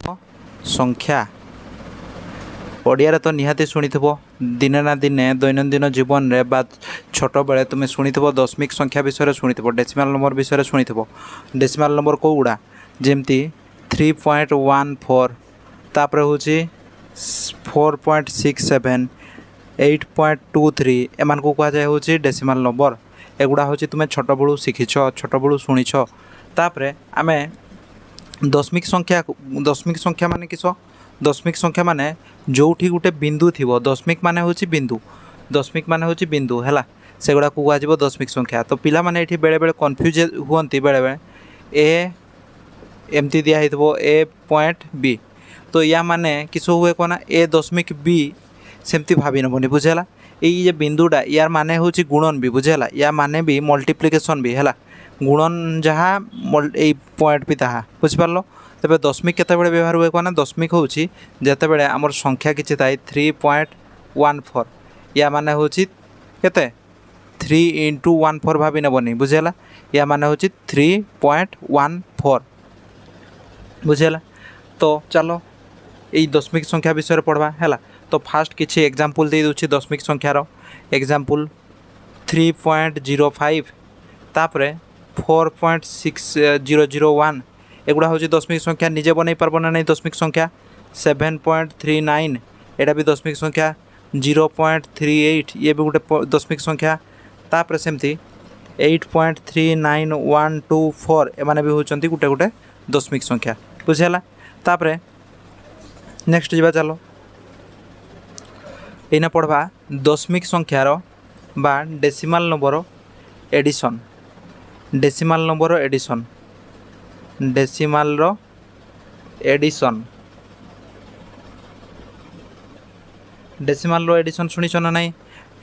संख्या ओडिया तो निहाती शुणी दिने ना दिने दैनंदिन जीवन रे बा छोट बेले तुम्हें शुणी दशमिक संख्या विषय शुणी डेसिमाल नंबर विषय शुणी डेसिमाल नंबर कौ गुड़ा जमती 3.14 तापर हूँ 4.67 8.23 एमान को कह जाए हूँ डेसिमाल नंबर एगुड़ा हूँ तुम्हें छोट बड़ू शिखिछ छोट बड़ू शुणीछ तापर आम दशमिक संख्या माने किस दशमिक संख्या माने जोठी गोटे बिंदु थी दशमिक माने हूँ बिंदु है से गुड़ा को कह दशमिक संख्या तो पिला माने ये बेले बेले कन्फ्यूज हुंती बेले बेले ए एमती दिखाई ए पॉइंट बी तो या माने किस हुए कहना ए दशमिक बी सेमती भावी नबनी बुझेला ये बिंदुटा यार माने हूँ गुणन भी बुझेला या माने भी मल्टीप्लिकेशन भी है गुणन जहाँ ये पॉइंट भी ताहा बुझिपार तेरे दशमिक केते व्यवहार हुए कहना दशमिक हूँ जिते बड़े आमर संख्या किसी थाए 3.14 या माने हूँ केते 3 × 14 भावी नबनी बुझेला या माने हूँ 3.14 बुझेला तो चलो यही दशमिक संख्या विषय पढ़वा है तो फास्ट किसी एग्जांपल दे दूची दशमिक संख्यार एग्जांपल 3.05 तापरे 4.6001 एगुड़ा हूँ दशमिक संख्या निजे बन पार्ब ना नहीं दशमिक संख्या 7.39 एटा भी दशमिक संख्या 0.38 ये भी गोटे दशमिक संख्या तापर सेमती 8.39124 एमाने भी होचंती गोटे गोटे दशमिक संख्या बुझेला तापर नेक्स्ट जीवा चलो एना पढ़वा दशमिक संख्यार बा decimal number addition decimal number addition decimal addition decimal addition शुणी ना नहीं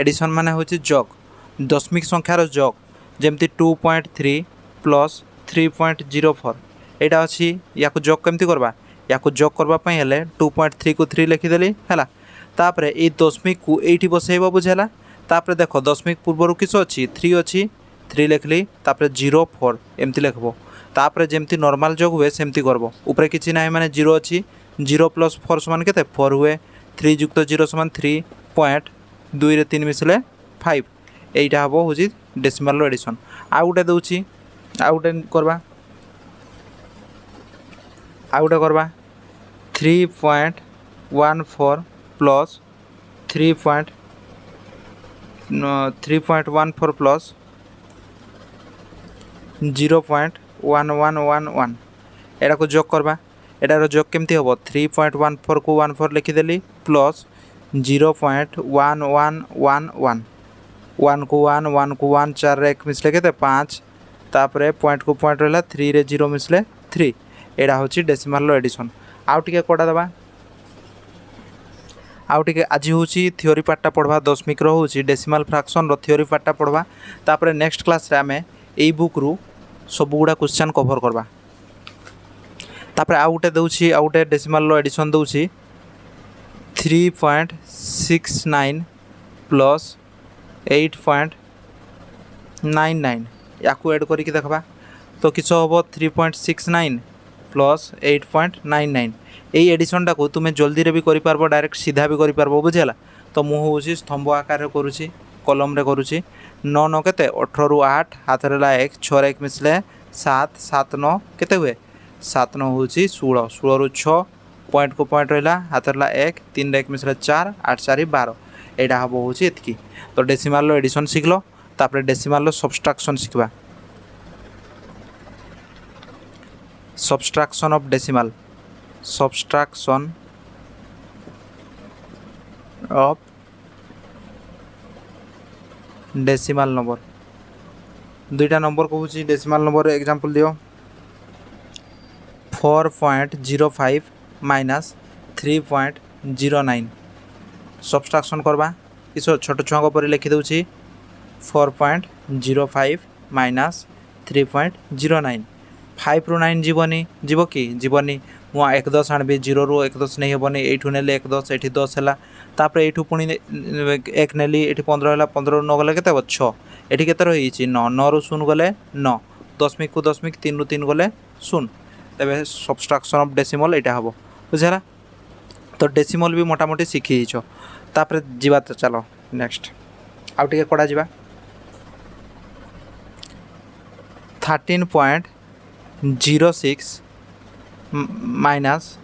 एडिशन माने हूँ जग दशमिक संख्यार जग जमती 2.3 + 3.04 यहाँ अच्छी या जग केमती करवा या जग करवाई हेले 2.3 को 3 लिखिदेली है तापर ये दशमिक को ये बसैब बुझेला तापर देख दशमिक पूर्वर किस अच्छी 3 अच्छी 3 लिखली तापर 0.4 एमती लिखब तापर जमती नॉर्मल जग हुए सेमती करब ऊपर किसी ना माने 0 अच्छी 0 + 4 समान केते 4 हुए 3 + 0 समान 3.2 रे 3 मिसले 5 एटा हम हूँ डेसिमाल एडिशन आउ गोटे दूची आउ गोटे करवा 3.14 + 3.14 + 0.1111 एटा को जोग करवा एटार जोग केमती हम 3.14 को 14 लिखिदेली प्लस 0.1111 1 को 1 1 को 1 4 रे 1 मिसले के 5 तापर पॉइंट को पॉइंट रहा 3 रे 0 मिसले 3 एटा हूँ डेसिमाल एडिशन आउ टिके कोड़ा दबा आउ टिके आज हूँ थियोरी पार्टा पढ़वा दशमिक हूँ डेसिमाल फ्रैक्शन थियोरी पार्टा पढ़वा तापर नेक्स्ट क्लास रे आमे एई बुक रु सब गुड़ा क्वेश्चन कवर करवा तापर आउ गोटे दूची आउ गोटे डेसिमाल एडिशन दूची 3.69 + 8.99 या ऐड करके देखा तो किस हम 3.69 + 8.99 यही एडिशन टाक तुम्हें जल्दी भी कर पार्ब डायरेक्ट सीधा भी कर पार्ब बुझेला तो मुझे स्तंभ आकार करुँची कलम रे करुँची 9 9 केते 18 रु 8 हाथ रे 1 6 रे 1 मिसले 7 7 9 केते हुए 7 9 हूँ 16 16 रु 6 पॉइंट को पॉइंट रहा हाथ रे 1 3 रे 1 मिसले 4 8 4 12 एटा हम हूँ एतकी तो डेसिमाल एडिशन शिखल तापर decimal subtraction Shikha subtraction of decimal subtraction of decimal number दुईटा नंबर कहूँ डेसिमाल नंबर एग्जांपल दियो 4.05 - 3.09 सब्सट्रैक्शन करवा किस छोट छुआ पर लिखिदे 4.05 - 3.09 5 रु 9 जीवनी जीव कि जीवनी मुझे 1 10 आनबी 0 रु 1 10 नहीं हेनी यू ने 1 10 ये 10 है तापर यू पुणी 1 नेली ये 15 है 15 रु 9 गले के 6 ये के रही 9 9 रु 0 गले 9 दशमिक को दशमिक 3 रु 3 गले 0 तेज सब्सट्रैक्शन ऑफ डेसिमल यहाँ हम बुझेगा। तो डेसिमल भी मोटामोटी शिखी तापर जीवा। तो चलो नेक्स्ट आउ टे कड़ा जा 13.06 माइनस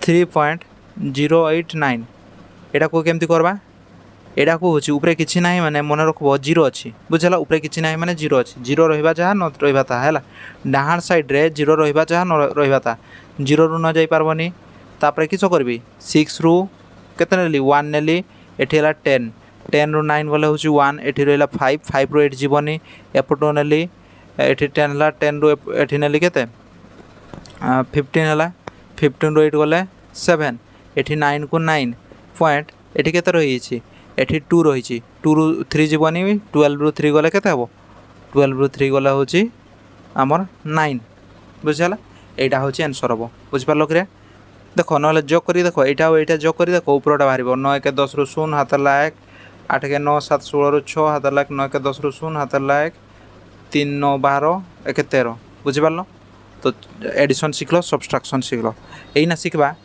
3.089 एटा को केमती करबा। एटा को होची ऊपर किछि नाही माने मन रखबो जीरो अछि बुझला। ऊपर किछि नाही माने जीरो अछि। जीरो रहिबा जहा न रहिबा ता हैला। डाहाण साइड रे जीरो रहिबा जहा न रहिबा ता। जीरो रु न जाई पारबनी। तापरे किछो करबी 6 रु केते नेली 1 नेली। एठी हला 10 10 रु 9 बोले होची 1। एठी रहला 5 5 रु 8 जीवनी। एपटो नेली एठी 10 हला 10 रु एठी नेली केते 15 हला 15 रु 8 गले 7। एठी 9 को 9 पॉइंट एठी केते रही छी एठी 2 रही 2 रु 3 जीवनी 12 रु 3 गले केते हबो 12 रु 3 गला होची हमर 9 बुझला। एटा होची आंसर हबो बुझ पारलो कि देखो नले जोग करी देखो एटा जोग करी देखो ऊपरटा बाहरिबो 9 1 10 रु 0 हाथ लायक 8 के 9 7 16 रु 6 हाथ लायक 9 के 10 रु 0 हाथ लायक 3 9 12 1 13 बुझ पारलो। तो एडिशन शिखलो सब्सट्रैक्शन शिखलो। एइना शिखबा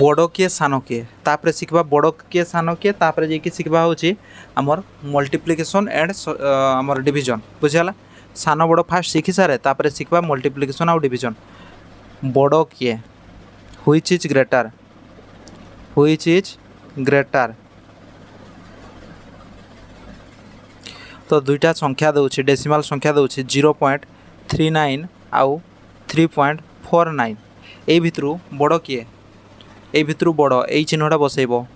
बड़ किए सान किए तापर शिखबा बड़ किए सान किए तापर जे शिखबा होची हमर मल्टीप्लिकेशन एंड हमर डिवीजन बुझला। सान बड़ फास्ट शिखि सारे तापर शिखबा मल्टीप्लिकेशन आउ डिवीजन। बड़ किए व्हिच इज ग्रेटर तो दुईटा संख्या दउछि डेसिमल संख्या दउछि 0.39 आउ 3.49 ए भितरु बड़ किए ए भितरु बड़ ए चिन्हटा बसैबो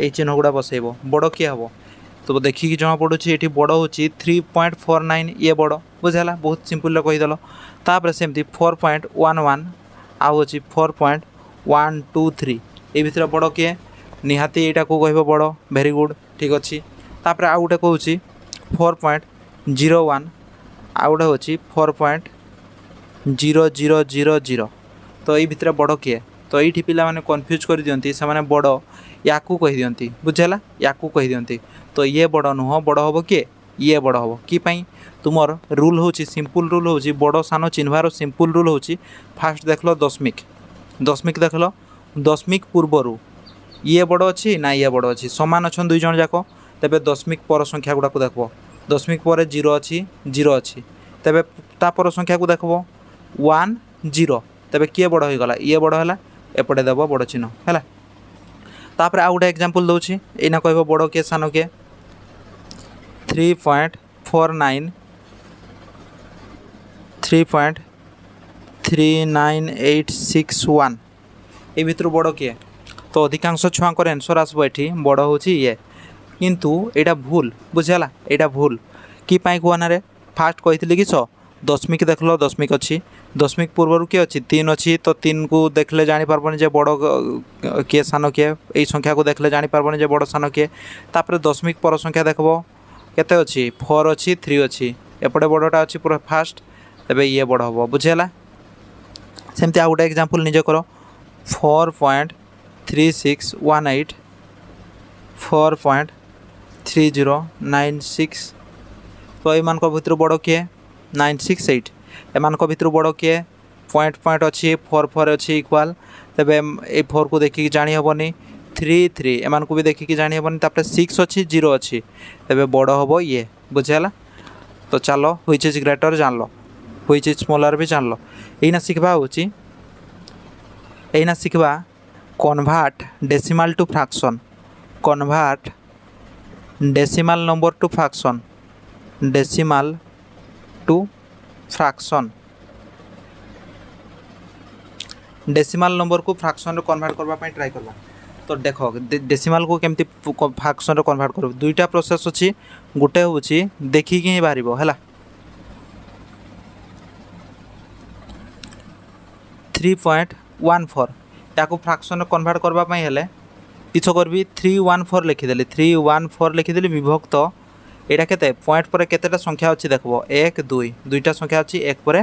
ए चिन्ह गुड़ा बसैबो बड़ किए हबो। तो देखिकी जमा पड़ुछि एठी बड़ होछि 3.49 ये बड़ बुझला। बहुत सिंपल कहि दलो। तापर सेमती 4.11 आउ होछि 4.123 ए भितर बड़ किए निहाती एटा को कहबो बड़ वेरी गुड ठीक अछि। तापर आ गुटे कहूछि 4.01 आ गुटे होछि 4.0000 तो ए भितर बड़ किए। तो ये पिला माने कन्फ्यूज कर दियंती से माने बड़ याकू कहि दियंती बुझला याकू कहि दियंती। तो ये बड़ नुह बड़ हबो किए ये बड़ हबो कि पई तुमर रूल होची सिंपल रूल होची बड़ सान चिन्हवार सिंपल रूल होची फास्ट देखलो दशमिक देखलो दशमिक पूर्वरु ये बड़ अछि ना ये बड़ अछि समान अछन दुई जन जाको। तबे दशमिक पर संख्या गुडा को देखबो दशमिक पर 0 अछि 0 अछि तबे ता पर संख्या को देखबो 1 0 तबे किए बड़ होई गला ये बड़ हला एपटे देव बड़ चिन्ह है। तापर आ गोटे एग्जांपल दउछि एना कहबो बड़ के सान के 3.39861 ए भितर बड़ किए। तो अधिकांश छुआंकर आंसर आसबो एठी बड़ होछि ये किंतु एटा भूल बुझला। एटा भूल कि पाई कोना रे फास्ट कहितली कि दशमिक देखलो दशमिक अच्छी दशमिक पूर्वर किए अच्छी 3 अच्छी तो 3 को देखले जानी पारबनी जे बड़ किए सान किए एई संख्या को देखले जानी पारबनी जे बड़ सान किए। तापर दशमिक पर संख्या देखबो केते अच्छी 4 अच्छी 3 अच्छी एपटे बड़टा अच्छी पूरा फास्ट तबे ये बड़ हबो बुझला। सेमती आ गोटे एग्जांपल निजे करो 4.3618 4.3096 तो एमान को भितर बड़ किए 968 एमान को भितर बड़ किए पॉइंट पॉइंट अच्छी 4 4 अच्छी इक्वाल तबे ए 4 को देखिकी जानी हबनी 3 3 एमान को भी देखिकी जानी हबनी तापर 6 अच्छी 0 अच्छी तबे बड़ हबो ये बुझला। तो चलो व्हिच इज ग्रेटर जानलो व्हिच इज स्मॉलर भी जानलो। एना सिखबा होची एना सिखबा convert decimal to fraction convert decimal number to fraction decimal to fraction decimal number को फ्रैक्शन रे कन्वर्ट करबा पई ट्राई करबा। तो देखो डेसिमल को केमती फ्रैक्शन रे कन्वर्ट करब दुईटा प्रोसेस अछि गुटे होछि देखि कि बारिबो हैला 3.14 याको फ्रैक्शन रे कन्वर्ट करबा पई हेले किछो करबी 314 लिखि देली 314 लिखि देली विभक्त एटा केते पॉइंट पर केतेटा संख्या अछि देखबो 1 2 दुईटा संख्या अछि एक पर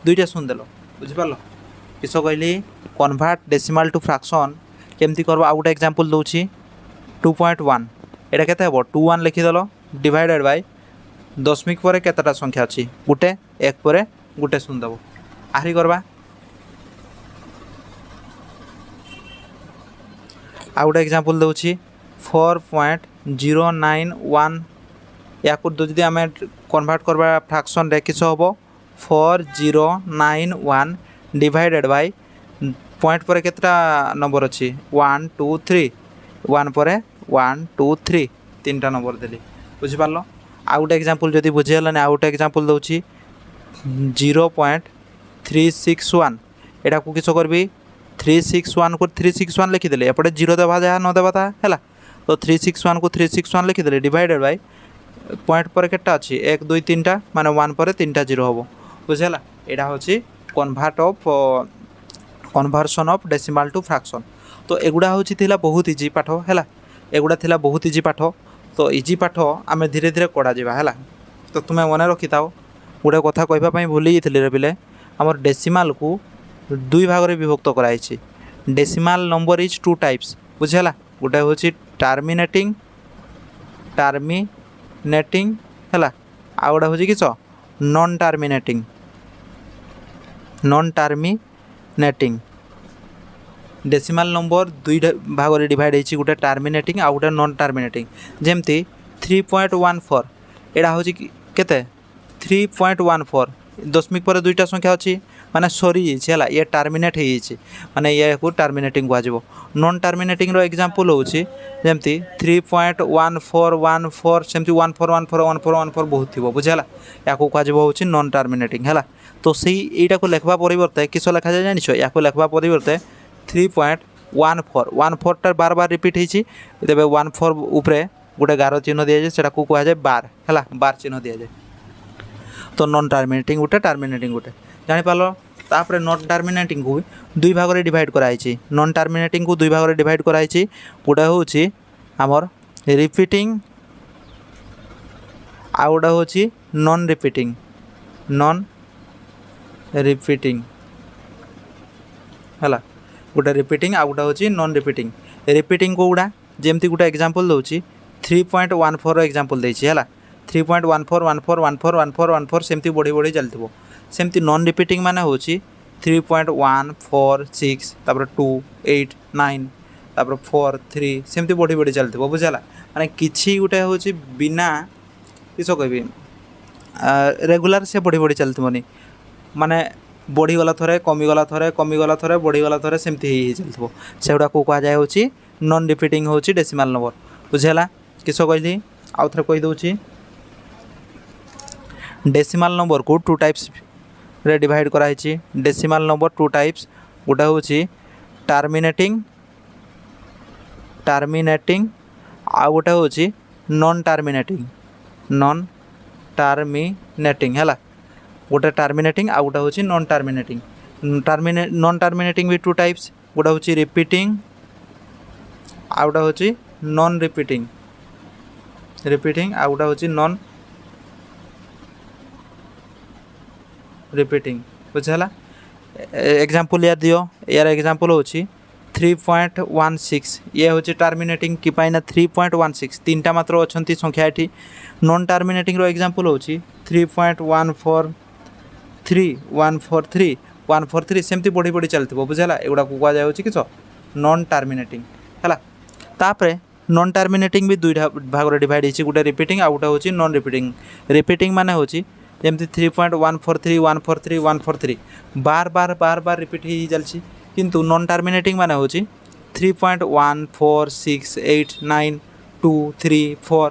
दुईटा सुन देलो बुझि पालो किसो कहली कन्वर्ट डेसिमल टू फ्रैक्शन केमती करबो। आ गोटे एग्जांपल दउछि 2.1 एटा केते हबो 21 लिखि देलो डिवाइडेड बाय दशमिक पर केतेटा संख्या अछि गुटे एक पर गुटे सुन देबो आही करबा आ गोटे एग्जांपल दूची 4.091 या जदि आम कन्वर्ट करवा फ्रैक्शन रे किस हम 4091 डिवाइडेड बाय पॉइंट पर केतटा नंबर अच्छी 1 2 3 1 पर 1 2 3 तीन टा नंबर देली बुझिपार। आ गोटे एग्जांपल जदि बुझीगलानी आ गोटे एग्जांपल दूची 0.361 एटा को किस करबी 361 को 361 लिखिदेले एपटे 0 देवा जहाँ न देवा ता है तो 361 को 361 लिखिदेले डिवाइडेड बाय पॉइंट पर केटा अच्छी 1 2 3 टा माने 1 पर 3 टा 0 हम बुझेगा। यहाँ हूँ conversion of decimal to fraction. तो एगुड़ा हूँ बहुत इजी पाठ है एगुड़ा थिला बहुत इजी पाठ। तो इजी पाठ आम धीरे धीरे कड़ा जावा है तो तुम्हें मन रखी था गोटे कथा कहवाई भूली रे पिले आमर डेसिमाल को दुई भाग में विभक्त कराई। Decimal number is two types बुझेगा गोटे हूँ टर्मिनेटिंग है आ गोटे हूँ किस नॉन टर्मिनेटिंग डेसिमल नंबर दुई भाग में डिवाइड होती गोटे टर्मिनेटिंग आ गोटे नॉन टर्मिनेटिंग जमती 3.14 एटा हूँ केते 3.14 दशमिक पर दुईटा संख्या अच्छी माने सरी है ये टर्मिनेट हो माने ये को टर्मिनेटिंग कह नॉन टर्मिनेटिंग एग्जांपल हूँ जमती 3.1414 सेमती 14141414 बहुत थी बुझेगा या कह नॉन टर्मिनेटिंग है। तो सही यटा को लिखवा परिवर्ते किस लिखा जाए जानिछ या लिखवा परिवर्ते 3.14 टा बार बार रिपीट होती तेज 14 उपरे गोटे गार चिन्ह दि जाए से कह जाए बार है बार चिन्ह दि जाए। तो नॉन टर्मिनेटिंग गोटे टर्मिनेटिंग गोटे जापार तापर नॉन टर्मिनेटिंग को दुई भाग में डिवाइड कराई। नॉन टर्मिनेटिंग को दुई भाग में डिवाइड कराई गोटे हूँ आमर रिपीटिंग आ गोटे हूँ नॉन रिपीटिंग है गोटे रिपीटिंग आ गोटे हूँ नॉन रिपीटिंग को गुड़ा जमती गोटे एग्जांपल दूची 3.14 एग्जांपल देछि है 3.1414141414 सेमती बढ़ी बढ़ी चलती सेमती नॉन रिपीटिंग माने हूँ 3.146 तापर 2 8 9 तापर 4 3 सेमती बढ़ी बढ़ी चलती बुझेगा माने किछि गोटे हूँ बिना किस कहबी रेगुलर से बढ़ी बढ़ी चलती माने बढ़ीगला थे कमीगला थे बढ़ीगला थे सेमती चलती से गुड़ा को कहुए हूँ नॉन रिपीटिंग हूँ डेसिमल नंबर बुझेगा किस कहली आउ थे कहीदे डेसिमल नंबर को टू टाइप्स रे डिवाइड कराई। डेसिमल नंबर टू टाइप्स गोटे हूँ टर्मिनेटिंग आ गोटे हूँ नॉन टर्मिनेटिंग है गोटे टर्मिनेटिंग आ गोटे हूँ नॉन टर्मिनेटिंग भी टू टाइप्स गोटे हूँ रिपीटिंग आ गोटे हूँ नॉन रिपीटिंग आ गोटे हूँ नॉन रिपीटिंग बुझेगा। एग्जांपल यार दियो यार एग्जांपल हूँ 3.16 ये हूँ टर्मिनेटिंग कि पाइना 3.16 तीन टा मात्र अच्छा संख्या ये नॉन टर्मिनेटिंग एग्जांपल हूँ 3.143 सेमती बढ़ी बढ़ी चलती बुझेगा एगुड़ा को कहुए किस नॉन टर्मिनेटिंग है। तापर नॉन टर्मिनेटिंग भी दुईटा भाग में डिवाइड होती गोटे रिपीटिंग आ गोटे हूँ नॉन रिपीटिंग माने हूँ जमती 3.143 बार बार रिपीट हो चलती किंतु नॉन टर्मिनेटिंग माने हूँ 3.14689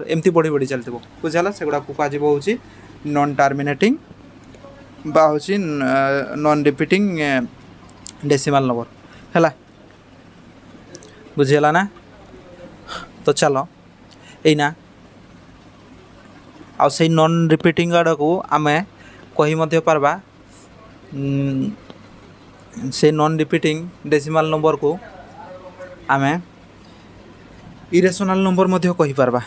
एमती बढ़ी बढ़ी चलती बुझेगा से गुड़ा को कहुए नॉन टर्मिनेटिंग बा हूँ नॉन रिपीटिंग डेसिमल नंबर है बुझीगला ना। तो चलो यहीना आ से नॉन रिपीटिंग आड़ को आम कही पारबा से नॉन रिपीटिंग डेसिमल नंबर को आम इरेशनल नंबर कही पारबा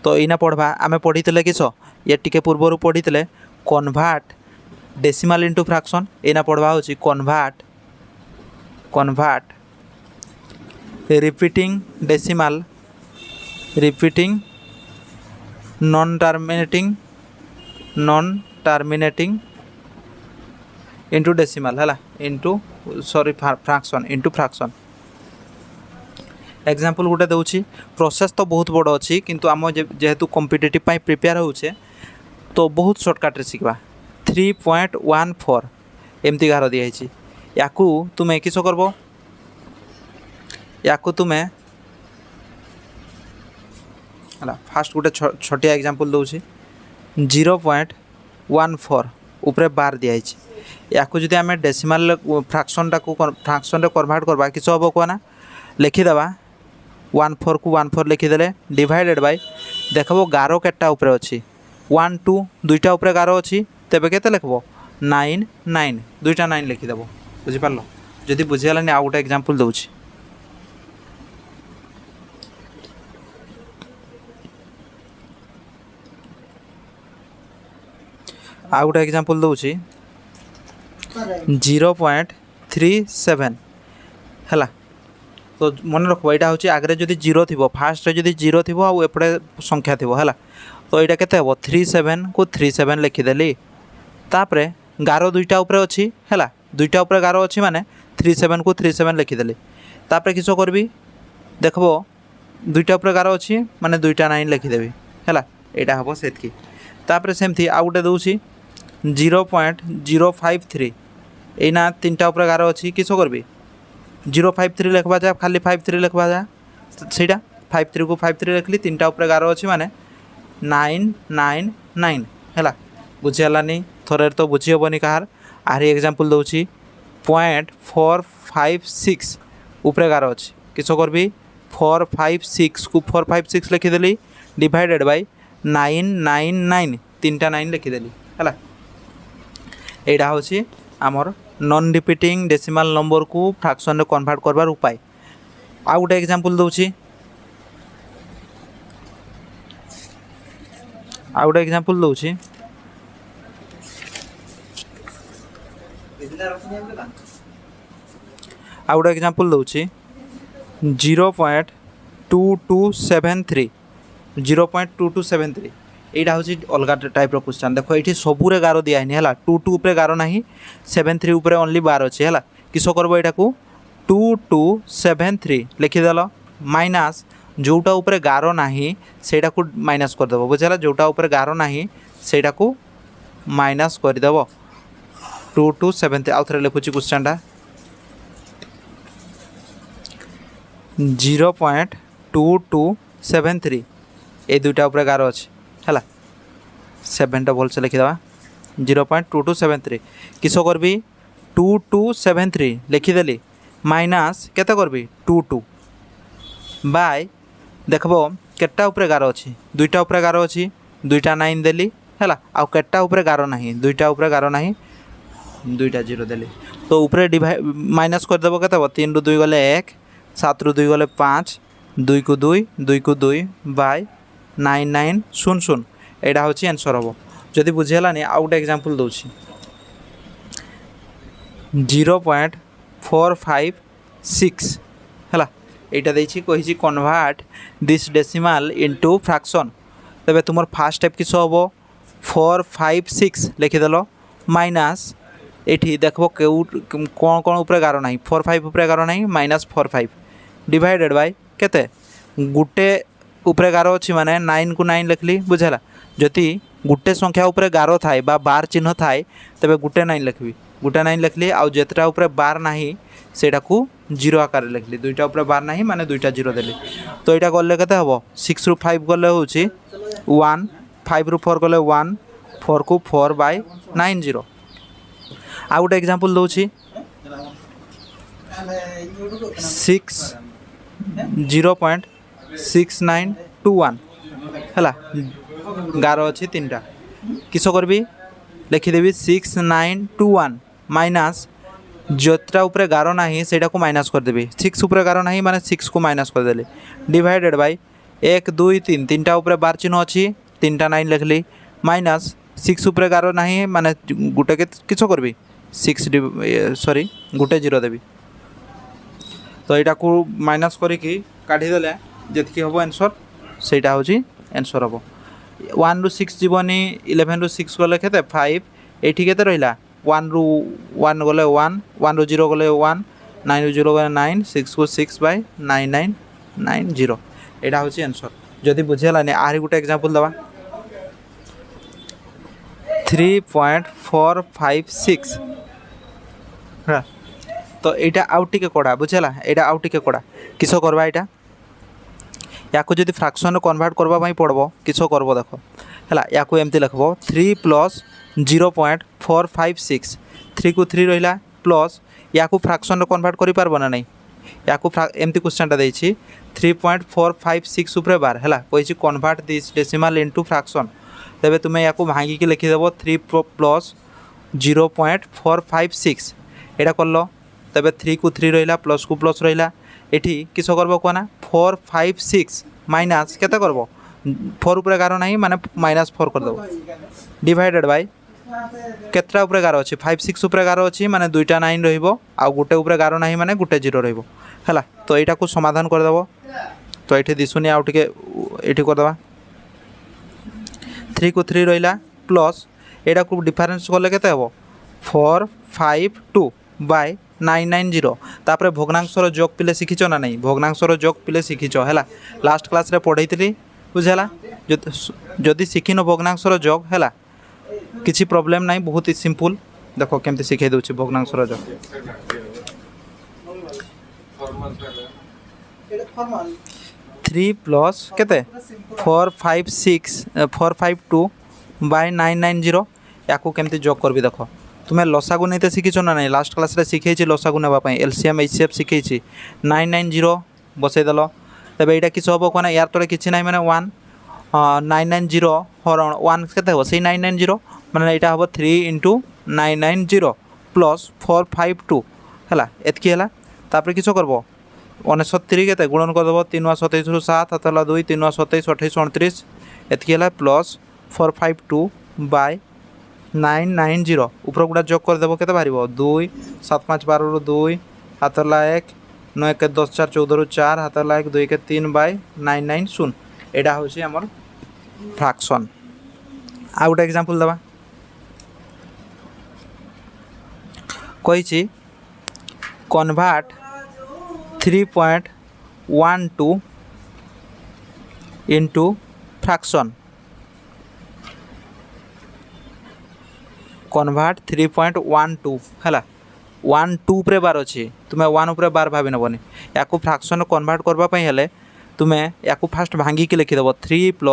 तो यहीना पढ़वा आम पढ़ी किस ये टिके पूर्वर पढ़ी कन्वर्ट डेसिमल इंटू फ्रैक्शन यहीना पढ़वा हूँ convert repeating decimal repeating non terminating into decimal है into sorry fraction into fraction. Example गोटे दूसरी प्रोसेस तो बहुत बड़ अच्छी किंतु आम जेहेतु कॉम्पिटिटिव प्रिपेयर होचे तो बहुत सर्टकट शिखा 3.14 एमती गार दिखाई या तुम्हें किस करब या तुम्हें है फास्ट गोटे छोटिया एग्जांपल दूसरी 0.14 उपरे बार दिखाई या जदि आम डेसिमाल फ्रैक्शन फ्रैक्शन कन्वर्ट करवा किस हम कहना लिखिदेवा 14 को 14 लिखिदेले डिवाइडेड बाय देखो गार केटा उपरे अच्छी 1 2 दुईटा उपरे गार अच्छी तेबे केते लिखबो 9 9 दुईटा 9 लिखिदेव बुझिपार जदि बुझीगलानी आउ गोटे एग्जांपल दूची आउ गोटे एग्जांपल दूची 0.37 है तो मन रख यहाँ हूँ आगे जब जीरो थी फास्ट जब जीरो थी एपटे संख्या थी है तो यहाँ के 37 को 37 लिखिदेली तापर गार दुईटा उपरे अच्छी है दुईटा उपरे गार अच्छी माने 37 को 37 लिखिदेली तापर किस करबी देखो दुईटा उपरे गार अच्छी माने दुईटा 9 लिखिदेवी है यहाँ हम से सेमती आउ गोटे दूसरी 0.053 एना तीनटा उपरे गार अच्छी किस करबी 053 लिखवा जा खाली 53 लिखवा जा सीटा 53 को 53 लिखली तीनटा उपरे गार अच्छी माने 999 है बुझीगलानी थोड़े तो बुझी हेनी कहार आहरी एग्जांपल दूसरी 0.456 उपरे गार अच्छी किस करबी 456 को 456 लिखिदेली डिवाइडेड बाय 999 तीनटा 9 लिखिदेली है यहाँ हूँ आमर नॉन रिपीटिंग डेसिमाल नंबर को फ्रैक्शन रे कन्वर्ट करबार उपाय। आउ गोटे एग्जांपल दूची आउ गोटे एग्जांपल दूची आउ गोटे एग्जांपल दूची 0.2273 0.2273 यहाँ हूँ अलग टाइप क्वेश्चन देख ये सबूरे गार दिखाई है 22 उपरे गार ना 73 उपरे ओनली बार अच्छे है किस करब यहाँ को 2273 लिखिदेल माइनस जोटा उपरे गार ना से माइनस करदेव बुझेगा जोटा उपरे गार ना से माइनस करदेव 2273 आउ थे लिखुची क्वेश्चनटा 0.2273 ये दुईटा उपरे गार अच्छे है 7टा भलसे लिखिदेवा 0.2273 किस करबी 2273 लिखिदेली माइनस केते करबी 22 बाय देखबो केटा उपरे गार अच्छी दुईटा उपरे गार अच्छी दुईटा 9 देली है आउ केटा उपरे गार ना दुईटा उपरे गार ना दुईटा 0 देली तो उपरे डिवाइड माइनस करदेव केते 3 रु 2 गले 1 7 रु 2 गले 5 2 को 2 2 को 2 बाय 9900 यहाँ हूँ आंसर हम जदि बुझीगलानी आउ गोटे एग्जांपल दूसरी 0.456 है यहाँ देखिए कही convert this decimal into fraction तेरे तुम फास्ट स्टेप किस हम 456 लिखिदेल माइनस ये देख कौन कौन उपरे गार ना 45 उपरे गार ना -45 डिवाइडेड बाय केते गुटे उपरे गार अच्छी माने 9 को 9 लिखली बुझेगा जदि गुटे संख्या उपरे गार थाए बा बार चिन्ह थाए तेबे गुटे 9 लिखबी गुटे 9 लिखली आउ जेतटा उपरे बार नाही सेटा को 0 आकार लिखली दुईटा उपरे बार नाही माने दुईटा 0 देली तो यहाँ गले केते हबो 6 रु 5 गले होची 1 5 रु 4 गले 1 4 को 4/90 आउ गोटे एग्जांपल दूची 0.6921 है गार अच्छी तीनटा किस करबी लिखिदेवी 6921 माइनस जोटा उपरे गार ना से माइनस करदेवी 6 उपरे गार ना माने 6 को माइनस करदेली डिवाइडेड बाय 1 2 3 तीनटा उपरे बार चिन्ह अच्छी तीनटा 9 लिखली माइनस 6 उपरे गार ना माने गुटे किस करबी 6 सॉरी गुटे 0 देवी तो यहाँ को माइनस करिकी काढ़ीदेले जी हम आंसर से हूँ आंसर हम 1 रु 6 जीवनी 11 रु 6 गले के 5 ये रहा वन रु वन गले वन वन रु जीरो गले वन 9 रु जीरो गले 9 6 को 6/9990 एटा होची आंसर जदि बुझेलानी आरी गुटे एग्जांपल दवा 3.456 हाँ तो यहाँ आउ टिके कड़ा बुझेला यहाँ आउ टिके कड़ा किस करवा यहाँ या जब फ्रैक्शन कन्वर्ट करवाई पड़ो किस करब देख है या एमती लिखब 3 + 0.456 3 को 3 रहा प्लस या फ्रैक्शन कन्वर्ट कर पारब ना नहीं या एमती क्वेश्चनटा देछि 3.456 उपरे बार है कही convert this decimal into fraction तेबे तुम्हें या भांगिकी लिखिदेव 3 + 0.456 एटा कल तेबे 3 को 3 रहा प्लस को प्लस रहा एठी किस करब कहना 456 माइनस केते करब 4 उपरे गार नहीं माने -4 कर देव डिवाइडेड बाय केतरा उपरे गार अछि 56 उपरे गार अछि माने दुईटा 9 रहिबो आ गुटे उपरे गार नाही माने गुटे 0 रहिबो हैला तो एटा को समाधान कर देव तो एठी दिसुनी आउ टिके एठी कर देबा 3 को 3 रहा प्लस एटा को डिफरेंस कले केते हेबो 452/990 तापर भग्नांशर जोग पिले शिखिच ना नहीं भग्नांशर जोग पिले शिखिच है लास्ट क्लास रे पढ़ई बुझेला जदि शिखिन भग्नांशर जोग है किसी प्रॉब्लम नहीं बहुत ही सिंपल देखो केमती शिखाई दूसरी भग्नांशर जोग 3 प्लस केते 452/990 या केमती जोग करबी देखो तुम्हें लसागु नहीं शिखिच ना नहीं लास्ट क्लास रे शिखई लसागु नापी एलसीएम एचसीएफ शिखई 990 बसईदेल तेज यहाँ किस हम कहना यार तले कि ना मैंने 990 हरण 1 के से 990 मैंने यहाँ हम 3 × 990 प्लस 452 है एतकी है तापर किस करब 69 के गुणन करदेव 3 × 27 ରୁ 7 हाथ 2 3 × 27 28 29 एतकी है प्लस 452/990 ऊपर गुड़ा जोग करदेव के बाहर 2 7 5 12 ରୁ 2 हाथ 1 9 1 10 4 14 ରୁ 4 हाथ 1 2 1 3/990 एटा हूँ आमर फ्रैक्शन आ गोटे एग्जांपल दवा कही कन्वर्ट 3.12 इनटू फ्रैक्शन कन्वर्ट 3.12 है 1 2 उपरे बार अच्छी तुम्हें 1 उपरे बार भावी नबनी या फ्रैक्शन कन्वर्ट करवाई हेले तुम्हें या फास्ट भांगिकी लिखिदेव 3 +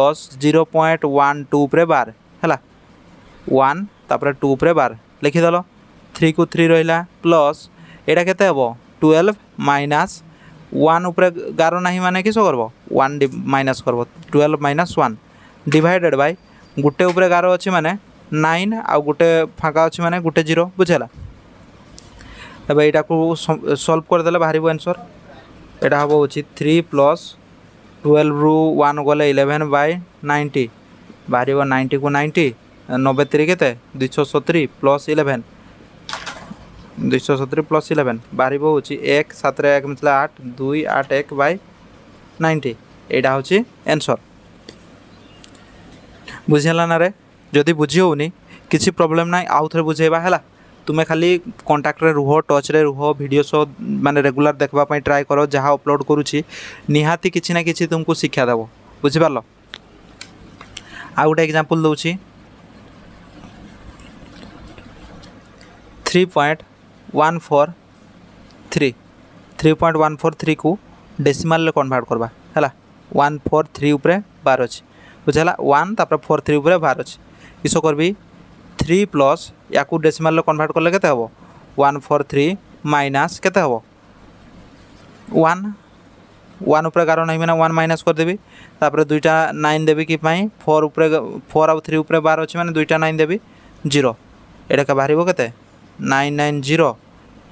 0.12 उपरे बार है 1 तापर 2 उपरे बार लिखिदेल 3 को 3 रहा प्लस यहाँ के 12 माइनस 1 उपरे गार ना माने किस करब 1 माइनस करब 12 - 1 डिवाइडेड बाय गुटे उपरे गार अच्छी माने 9 आ गुटे फाँका अच्छी माने गुटे 0 बुझेला तब यहाँ को सॉल्व करदे बाहर आंसर यहाँ हम हूँ 3 + 12 ରୁ 1 गले 11/90 बाहर 90 को 90 90 3 के 270 प्लस 11 270 प्लस 11 बाहर हूँ 1 7 1 मतलब 8 2 8 1/90 यहाँ हूँ आंसर बुझेला ना रे जदि बुझी होनी किसी प्रॉब्लम ना आउ थे बुझेबा है तुम्हें खाली कांटेक्ट रे रुह टच रे रुह वीडियो शो माने रेगुलर देखा ट्राए करो जहाँ अपलोड करुँची निहाती किसी ना किसी तुमको शिक्षा देव बुझिपार आ गोटे एग्जांपल दूसरी 3.143 को डेसिमल कन्वर्ट करवा है 143 उपरे बार अच्छी बुझेला 1 तापर 43 उपरे बार अच्छी किस करबी 3 प्लस या डेसिमल कन्वर्ट कले के 143 माइनस के 1 उपरे गार नहीं मैंने 1 माइनस करदेवी तापर दुईटा 9 देवी कि 4 उपरे 4 आउ 3 उपरे बार अच्छी मैंने दुईटा 9 देवी 0 एटा के बाहर के 990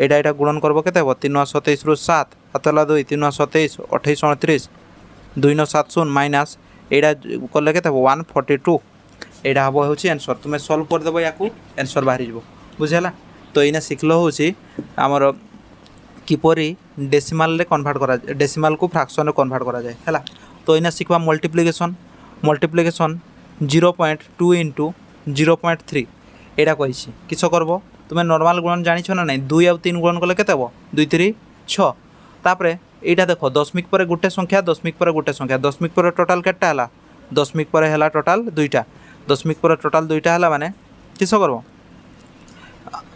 यहाँ गुणन करब के 3 × 27 ରୁ 7 हाथ 2 3 × 27 28 29 2 × 7 0 माइनस यहाँ कले के 142 यहाँ हम हूँ आंसर तुम्हें सल्व करदेव या आंसर बाहरी যাব बुझेला तो ये शिखल हूँ आमर किपरि डेसिमल कन्वर्ट करा डेसिमल को फ्रैक्शन कन्वर्ट करा जाए है तो ये शिखा मल्टीप्लिकेशन 0.2 × 0.3 एटा कही किस करब तुम नॉर्मल गुणन जानिछ ना नहीं 2 और 3 गुणन कले केते हबो 2 3 6 तापरे एटा देखो दशमिक पर गोटे संख्या दशमिक पर गोटे संख्या दशमिक पर टोटाल केटा हला दशमिक पर हला टोटाल 2टा दशमिक पर टोटाल 2टा हला माने किस करब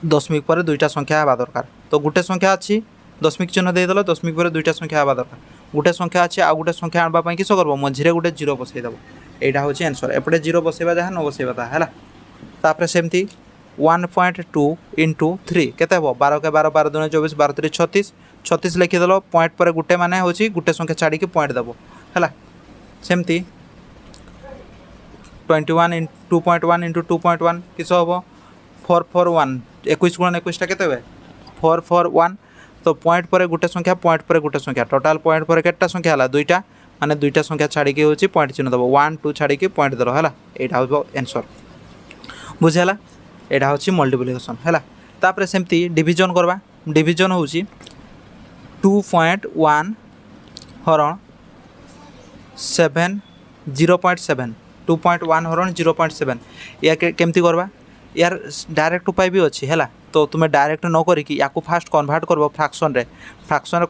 दशमिक पर 2टा संख्या हवा दरकार तो गोटे संख्या अच्छी दशमिक चिन्ह देदेल दशमिक पर 2टा संख्या हवा दरकार गोटे संख्या अच्छी आ गोटे संख्या आनवाई किस करब मझे गोटे 0 बसईदेव यहाँ हूँ आंसर एपटे 0 बसैबा जहाँ न बसैबा ताला तापर सेमती 1.2 इंटू 3 केते हम 12 के 12 12 दूने 24 12 3 36 36 लिखिदेल पॉइंट पर गोटे माने हूँ गोटे संख्या छाड़ी पॉइंट देव है सेमती 21 2.1 इंटू 2.1 किस हम 441 21 गुणन 21 केते हुए 441 तो पॉइंट पर गोटे संख्या पॉइंट पर गोटे संख्या टोटाल पॉइंट पर केटा संख्या है 2टा माने 2टा संख्या छाड़ी हूँ पॉइंट चिन्ह देव 1 2 छाड़ी पॉइंट देल है यहाँ हूँ आंसर बुझेगा यहाँ हूँ मल्टीप्लिकेशन है तापर सेमती डिविजन करवा डिविजन हूँ 2.1 हरण 7 0.7 2.1 हरण 0.7 या केमती करवा यार डायरेक्ट उपाय भी अच्छी है तो तुम्हें डायरेक्ट न करिकी या फास्ट कन्वर्ट कर फ्रैक्शन रे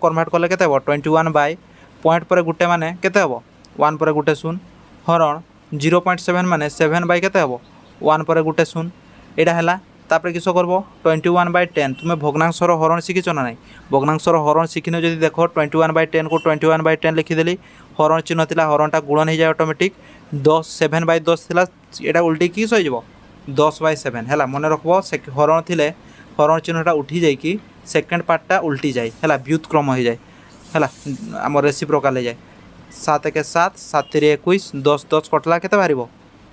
कन्वर्ट कले केते हबो 21 बाय पॉइंट पर गोटे माने केते हबो 1 पर गोटे शून्य हरण 0.7 माने 7 बाय केते हबो 1 पर गोटे शून्य एटा हैला तापर किस करबो 21 बाय 10 तुम्हें भग्नांशर हरण शिखिछ ना नहीं भग्नांशर हरण शिखिन जदि देखो 21 बाय 10 को 21 बाय 10 लिखिदेली हरण चिन्ह थिला हरणटा गुणन हो जाए ऑटोमेटिक 10 7 बाय 10 थिला एटा उल्टी किस हो जाबो 10 बाय 7 है मन रखब हरण थिले हरण चिन्हटा उठी जाइए सेकेंड पार्टा उल्टी जाए है व्युतक्रम हो जाए है आम रेसिप्रोकाल हो जाए 7 के 7 7 3 21 10 10 कटला के बाहर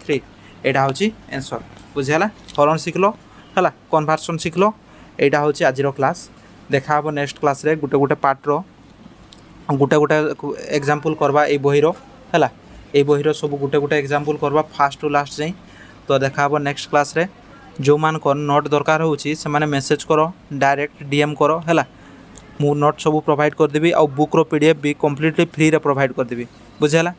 3 यहाँ हूँ आंसर बुझीगला हरण शिखल है कन्वर्सन शिखल यहाँ हूँ आज क्लास देखा हम नेक्स्ट क्लास रे गोटे गोटे पार्टर गोटे गोटे एग्जांपल करवा ये बहीर है ये बहीर सब गोटे गोटे एग्जांपल करवा फास्ट टू लास्ट जाए तो देखा हम नेक्स्ट क्लास रे जो मान नोट दरकार होची से माने मेसेज करो डायरेक्ट डीएम करो है मु नोट सब प्रोवाइड करदेवी आ बुक रो पीडीएफ भी कंप्लीटली फ्री रे प्रोवाइड करदेवी बुझेला।